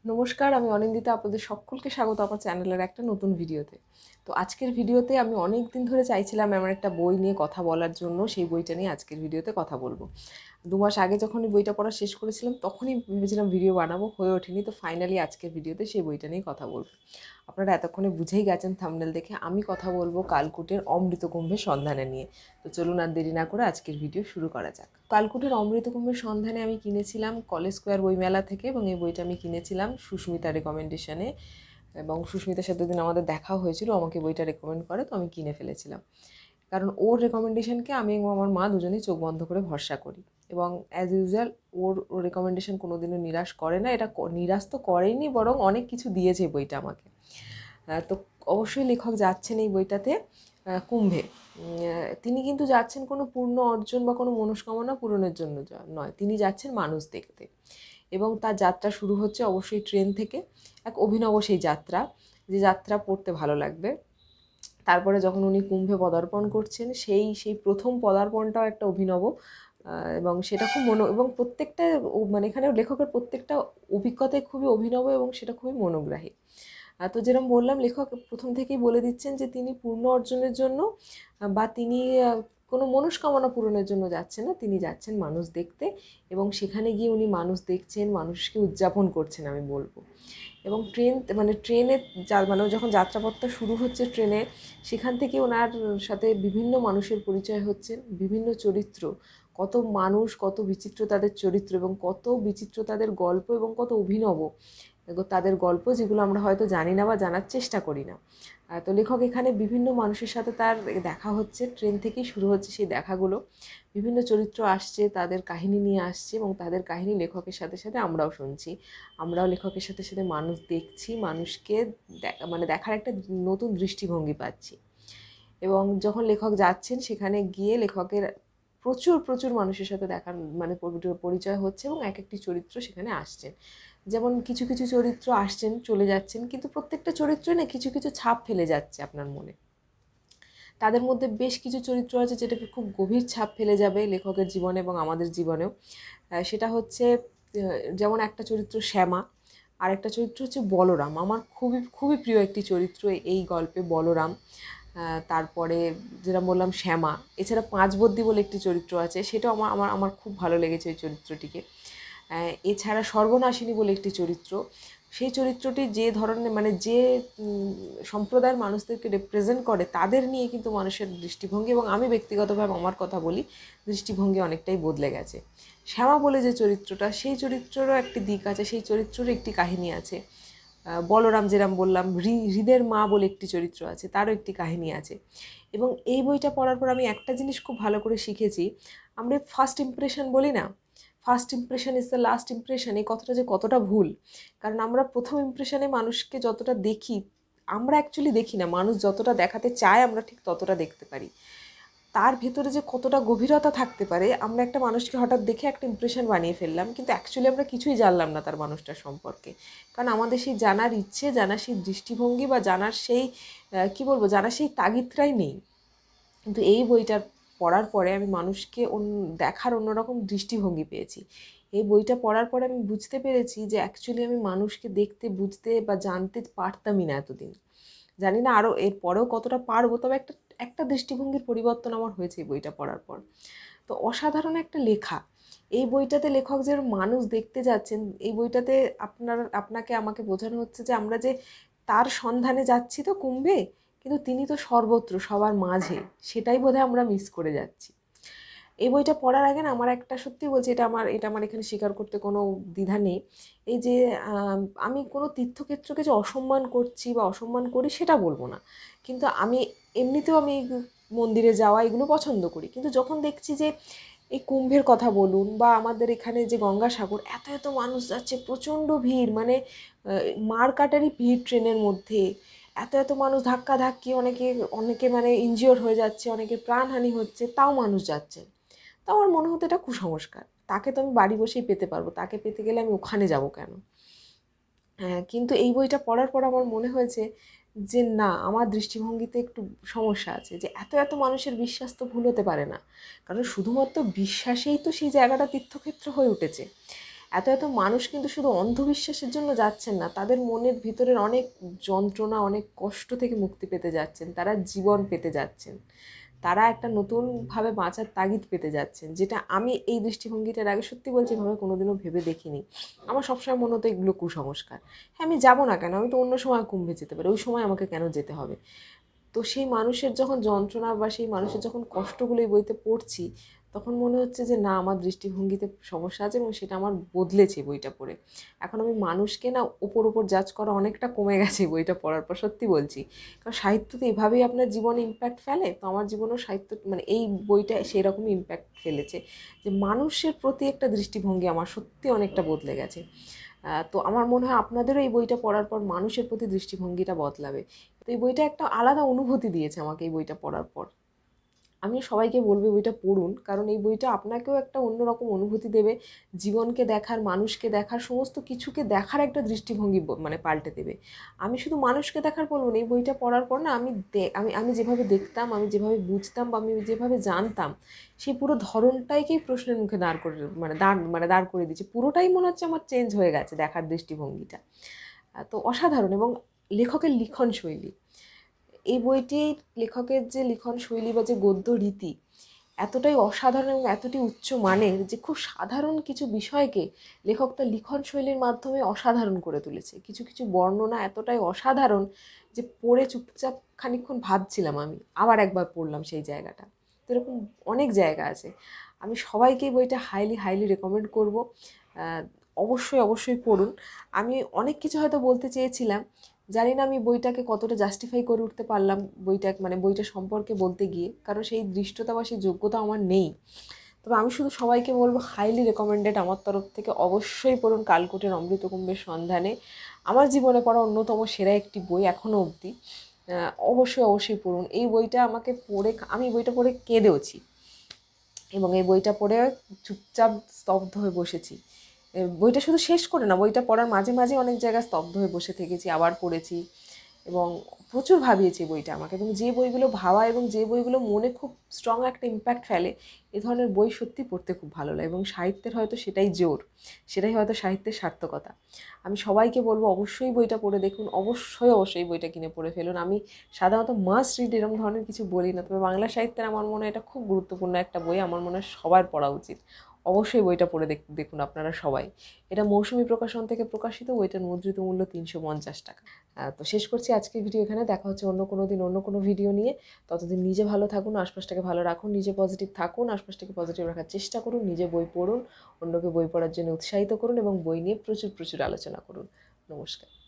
নমস্কার, আমি অনিন্দিতা। আপনাদের সকলকে স্বাগত আমার চ্যানেলের একটা নতুন ভিডিওতে। তো আজকের ভিডিওতে আমি অনেক দিন ধরে চাইছিলাম এমন একটা বই নিয়ে কথা বলার জন্য, সেই বইটা নিয়ে আজকের ভিডিওতে কথা বলবো। 2 মাস আগে যখন এই বইটা পড়া শেষ করেছিলাম তখনই ভেবেছিলাম ভিডিও বানাবো, হয়ে ওঠেনি। তো ফাইনালি আজকের ভিডিওতে সেই বইটা নিয়ে কথা বলবো। আপনারা এতক্ষণে বুঝেই গেছেন থাম্বনেল দেখে, আমি কথা বলবো কালকুটের অমৃতকুম্ভের সন্ধানে নিয়ে। তো চলুন আর দেরি না করে আজকের ভিডিও শুরু করা যাক। কালকুটের অমৃতকুম্ভের সন্ধানে আমি কিনেছিলাম কলেজ স্কোয়ার বইমেলা থেকে, এবং এই বইটা আমি কিনেছিলাম সুস্মিতার রেকমেন্ডেশনে, এবং সুস্মিতার সাথে দিন আমাদের দেখাও হয়েছিল, আমাকে বইটা রেকমেন্ড করে, তো আমি কিনে ফেলেছিলাম। কারণ ওর রেকমেন্ডেশনকে আমি এবং আমার মা দুজনেই চোখ বন্ধ করে ভরসা করি, এবং অ্যাজ ইউজুয়াল ওর রেকমেন্ডেশন কোনো দিনও নিরাশ করে না। এটা নিরাশ তো করেনি, বরং অনেক কিছু দিয়েছে বইটা আমাকে। তো অবশ্যই লেখক যাচ্ছেন এই বইটাতে কুম্ভে। তিনি কিন্তু যাচ্ছেন কোনো পূর্ণ অর্জন বা কোনো মনস্কামনা পূরণের জন্য নয়, তিনি যাচ্ছেন মানুষ দেখতে। এবং তার যাত্রা শুরু হচ্ছে অবশ্যই ট্রেন থেকে, এক অভিনব সেই যাত্রা, যে যাত্রা পড়তে ভালো লাগবে। তারপরে যখন উনি কুম্ভে পদার্পণ করছেন, সেই প্রথম পদার্পণটাও একটা অভিনব, এবং সেটা খুব এবং প্রত্যেকটা মানে এখানে লেখকের প্রত্যেকটা অভিজ্ঞতাই খুবই অভিনব, এবং সেটা খুবই মনোগ্রাহী। তো যেরকম বললাম, লেখক প্রথম থেকেই বলে দিচ্ছেন যে তিনি পূর্ণ অর্জনের জন্য বা তিনি কোনো মনস্কামনা পূরণের জন্য যাচ্ছেন না, তিনি যাচ্ছেন মানুষ দেখতে। এবং সেখানে গিয়ে উনি মানুষ দেখছেন, মানুষকে উদযাপন করছেন আমি বলবো। এবং ট্রেনে মানে যখন যাত্রাপথটা শুরু হচ্ছে ট্রেনে, সেখান থেকে ওনার সাথে বিভিন্ন মানুষের পরিচয় হচ্ছে, বিভিন্ন চরিত্র, কত মানুষ, কত বিচিত্র তাদের চরিত্র, এবং কত বিচিত্র তাদের গল্প, এবং কত অভিনব তাদের গল্প, যেগুলো আমরা হয়তো জানি না বা জানার চেষ্টা করি না। তো লেখক এখানে বিভিন্ন মানুষের সাথে তার দেখা হচ্ছে, ট্রেন থেকেই শুরু হচ্ছে সেই দেখাগুলো। বিভিন্ন চরিত্র আসছে, তাদের কাহিনী নিয়ে আসছে, এবং তাদের কাহিনী লেখকের সাথে সাথে আমরাও শুনছি। আমরাও লেখকের সাথে সাথে মানুষ দেখছি, মানুষকে মানে দেখার একটা নতুন দৃষ্টিভঙ্গি পাচ্ছি। এবং যখন লেখক যাচ্ছেন, সেখানে গিয়ে লেখকের প্রচুর প্রচুর মানুষের সাথে দেখার মানে পরিচয় হচ্ছে, এবং এক একটি চরিত্র সেখানে আসছেন। যেমন কিছু কিছু চরিত্র আসছেন, চলে যাচ্ছেন, কিন্তু প্রত্যেকটা চরিত্রই না কিছু কিছু ছাপ ফেলে যাচ্ছে আপনার মনে। তাদের মধ্যে বেশ কিছু চরিত্র আছে যেটাকে খুব গভীর ছাপ ফেলে যাবে লেখকের জীবনে এবং আমাদের জীবনেও। সেটা হচ্ছে যেমন একটা চরিত্র শ্যামা, আর একটা চরিত্র হচ্ছে বলরাম। আমার খুবই খুবই প্রিয় একটি চরিত্র এই গল্পে, বলরাম। তারপরে যেটা বললাম শ্যামা, এছাড়া পাঁচবদ্যি বলে একটি চরিত্র আছে, সেটাও আমার আমার আমার খুব ভালো লেগেছে ওই চরিত্রটিকে। এছাড়া সর্বনাশিনী বলে একটি চরিত্র, সেই চরিত্রটি যে ধরনের মানে যে সম্প্রদায়ের মানুষদেরকে রিপ্রেজেন্ট করে, তাদের নিয়ে কিন্তু মানুষের দৃষ্টিভঙ্গি, এবং আমি ব্যক্তিগতভাবে আমার কথা বলি, দৃষ্টিভঙ্গি অনেকটাই বদলে গেছে। শ্যামা বলে যে চরিত্রটা, সেই চরিত্রেরও একটি দিক আছে, সেই চরিত্রেরও একটি কাহিনী আছে। বলরাম যেরম বললাম, হৃদের মা বলে একটি চরিত্র আছে, তারও একটি কাহিনী আছে। এবং এই বইটা পড়ার পর আমি একটা জিনিস খুব ভালো করে শিখেছি। আমরা ফার্স্ট ইমপ্রেশন বলি না, first impression is the last impression, এই কথাটা যে কতটা ভুল। কারণ আমরা প্রথম ইমপ্রেশনে মানুষকে যতটা দেখি, আমরা অ্যাকচুয়ালি দেখি না, মানুষ যতটা দেখাতে চায় আমরা ঠিক ততটা দেখতে পারি। তার ভেতরে যে কতটা গভীরতা থাকতে পারে, আমরা একটা মানুষকে হঠাৎ দেখে একটা ইমপ্রেশন বানিয়ে ফেললাম, কিন্তু অ্যাকচুয়ালি আমরা কিছুই জানলাম না তার মানুষটার সম্পর্কে। কারণ আমাদের সেই জানার ইচ্ছে, জানার সেই দৃষ্টিভঙ্গি, বা জানার সেই কী বলবো, জানার সেই তাগিদটাই নেই। কিন্তু এই বইটার পড়ার পরে আমি মানুষকে দেখার অন্যরকম দৃষ্টিভঙ্গি পেয়েছি। এই বইটা পড়ার পরে আমি বুঝতে পেরেছি যে অ্যাকচুয়ালি আমি মানুষকে দেখতে, বুঝতে বা জানতে পারতামই না এতদিন। জানি না আরও এর পরেও কতটা পারবো, তবে একটা একটা দৃষ্টিভঙ্গির পরিবর্তন আমার হয়েছে এই বইটা পড়ার পর। তো অসাধারণ একটা লেখা। এই বইটাতে লেখক যে মানুষ দেখতে যাচ্ছেন, এই বইটাতে আপনাকে আমাকে বোঝানো হচ্ছে যে আমরা যে তার সন্ধানে যাচ্ছি তো কুম্ভে, কিন্তু তিনি তো সর্বত্র, সবার মাঝে, সেটাই বোধহয় আমরা মিস করে যাচ্ছি। এই বইটা পড়ার আগে না আমার একটা, সত্যি বলছি, এটা আমার এখানে স্বীকার করতে কোনো দ্বিধা নেই, এই যে আমি কোনো তীর্থক্ষেত্রকে যে অসম্মান করছি বা অসম্মান করি সেটা বলবো না, কিন্তু আমি এমনিতেও আমি মন্দিরে যাওয়া এগুলো পছন্দ করি। কিন্তু যখন দেখছি যে এই কুম্ভের কথা বলুন, বা আমাদের এখানে যে গঙ্গাসাগর, এত এত মানুষ যাচ্ছে, প্রচণ্ড ভিড়, মানে মারকাটারি ভিড় ট্রেনের মধ্যে, এত এত মানুষ, ধাক্কাধাক্কি, অনেকে অনেকে মানে ইনজিওর হয়ে যাচ্ছে, অনেকের প্রাণহানি হচ্ছে, তাও মানুষ যাচ্ছে। তো আমার মনে হতো এটা কুসংস্কার, তাকে তো আমি বাড়ি বসেই পেতে পারবো, তাকে পেতে গেলে আমি ওখানে যাব কেন। কিন্তু এই বইটা পড়ার পর আমার মনে হয়েছে যে না, আমার দৃষ্টিভঙ্গিতে একটু সমস্যা আছে, যে এত এত মানুষের বিশ্বাস তো ভুল হতে পারে না, কারণ শুধুমাত্র বিশ্বাসেই তো সেই জায়গাটা তীর্থক্ষেত্র হয়ে উঠেছে। এত এত মানুষ কিন্তু শুধু অন্ধবিশ্বাসের জন্য যাচ্ছেন না, তাদের মনের ভিতরের অনেক যন্ত্রণা, অনেক কষ্ট থেকে মুক্তি পেতে যাচ্ছেন, তারা জীবন পেতে যাচ্ছেন, তারা একটা নতুনভাবে বাঁচার তাগিদ পেতে যাচ্ছেন, যেটা আমি এই দৃষ্টিভঙ্গিটার আগে সত্যি বলছি এভাবে কোনোদিনও ভেবে দেখিনি। আমার সবসময় মনে হতো এগুলো কুসংস্কার। হ্যাঁ, আমি যাবো না কেন, আমি তো অন্য সময় কুম্ভে যেতে পারি, ওই সময় আমাকে কেন যেতে হবে? তো সেই মানুষের যখন যন্ত্রণা বা সেই মানুষের যখন কষ্টগুলো এই বইতে পড়ছি, তখন মনে হচ্ছে যে না, আমার দৃষ্টিভঙ্গিতে সমস্যা আছে এবং সেটা আমার বদলেছে বইটা পড়ে। এখন আমি মানুষকে না ওপর ওপর জাজ করা অনেকটা কমে গেছে বইটা পড়ার পর, সত্যি বলছি। কারণ সাহিত্য তো এভাবেই আপনার জীবনে ইম্প্যাক্ট ফেলে, তো আমার জীবনেও সাহিত্য মানে এই বইটা সেই রকমই ইম্প্যাক্ট ফেলেছে, যে মানুষের প্রতি একটা দৃষ্টিভঙ্গি আমার সত্যি অনেকটা বদলে গেছে। তো আমার মনে হয় আপনাদেরও এই বইটা পড়ার পর মানুষের প্রতি দৃষ্টিভঙ্গিটা বদলাবে। তো এই বইটা একটা আলাদা অনুভূতি দিয়েছে আমাকে এই বইটা পড়ার পর। আমি সবাইকে বলবো এই বইটা পড়ুন, কারণ এই বইটা আপনাকেও একটা অন্যরকম অনুভূতি দেবে, জীবনকে দেখার, মানুষকে দেখার, সমস্ত কিছুকে দেখার একটা দৃষ্টিভঙ্গি মানে পাল্টে দেবে। আমি শুধু মানুষকে দেখার বলবো না, এই বইটা পড়ার পর না আমি আমি আমি যেভাবে দেখতাম, আমি যেভাবে বুঝতাম বা আমি যেভাবে জানতাম, সেই পুরো ধরনটাকেই প্রশ্নের মুখে দাঁড় করে দাঁড় করে দিচ্ছে। পুরোটাই মনে হচ্ছে আমার চেঞ্জ হয়ে গেছে দেখার দৃষ্টিভঙ্গিটা। তো অসাধারণ। এবং লেখকের লিখন শৈলী, এই বইটির লেখকের যে লিখন শৈলী বা যে গদ্য রীতি এতটাই অসাধারণ এবং এতটাই উচ্চ মানের, যে খুব সাধারণ কিছু বিষয়কে লেখক তার লিখন শৈলীর মাধ্যমে অসাধারণ করে তুলেছে। কিছু কিছু বর্ণনা এতটাই অসাধারণ যে পড়ে চুপচাপ খানিকক্ষণ ভাবছিলাম, আমি আবার একবার পড়লাম সেই জায়গাটা। তো এরকম অনেক জায়গা আছে। আমি সবাইকেই বইটা হাইলি হাইলি রেকমেন্ড করব। অবশ্যই অবশ্যই পড়ুন। আমি অনেক কিছু হয়তো বলতে চেয়েছিলাম, জানি না আমি বইটাকে কতটা জাস্টিফাই করে উঠতে পারলাম, বইটা সম্পর্কে বলতে গিয়ে, কারণ সেই দৃষ্টতা বা সেই যোগ্যতা আমার নেই। তবে আমি শুধু সবাইকে বলবো হাইলি রেকমেন্ডেড আমার তরফ থেকে, অবশ্যই পড়ুন কালকূটের অমৃতকুম্ভের সন্ধানে। আমার জীবনে পড়া অন্যতম সেরা একটি বই এখনও অবধি। অবশ্যই অবশ্যই পড়ুন এই বইটা। আমি বইটা পড়ে কেঁদেওছি, এবং এই বইটা পড়ে চুপচাপ স্তব্ধ হয়ে বসেছি। বইটা শুধু শেষ করে না, বইটা পড়ার মাঝে মাঝে অনেক জায়গায় স্তব্ধ হয়ে বসে থেকেছি, আবার পড়েছি, এবং প্রচুর ভাবিয়েছে বইটা আমাকে। এবং যে বইগুলো ভাবা এবং যে বইগুলো মনে খুব স্ট্রং একটা ইম্প্যাক্ট ফেলে, এ ধরনের বই সত্যি পড়তে খুব ভালো লাগে। এবং সাহিত্যের হয়তো সেটাই জোর, সেটাই হয়তো সাহিত্যের সার্থকতা। আমি সবাইকে বলবো অবশ্যই বইটা পড়ে দেখুন, অবশ্যই অবশ্যই বইটা কিনে পড়ে ফেলুন। আমি সাধারণত মাস্ট রিড এরকম ধরনের কিছু বলি না, তবে বাংলা সাহিত্যের আমার মনে হয় এটা খুব গুরুত্বপূর্ণ একটা বই, আমার মনে হয় সবার পড়া উচিত। অবশ্যই বইটা পড়ে দেখুন আপনারা সবাই। এটা মৌসুমী প্রকাশন থেকে প্রকাশিত, বইটার মুদ্রিত মূল্য 350 টাকা। তো শেষ করছি আজকের ভিডিও এখানে। দেখা হচ্ছে অন্য কোনো দিন অন্য কোনো ভিডিও নিয়ে। ততদিন নিজে ভালো থাকুন, আশপাশটাকে ভালো রাখুন, নিজে পজিটিভ থাকুন, আশপাশটাকে পজিটিভ রাখার চেষ্টা করুন, নিজে বই পড়ুন, অন্যকে বই পড়ার জন্য উৎসাহিত করুন এবং বই নিয়ে প্রচুর প্রচুর আলোচনা করুন। নমস্কার।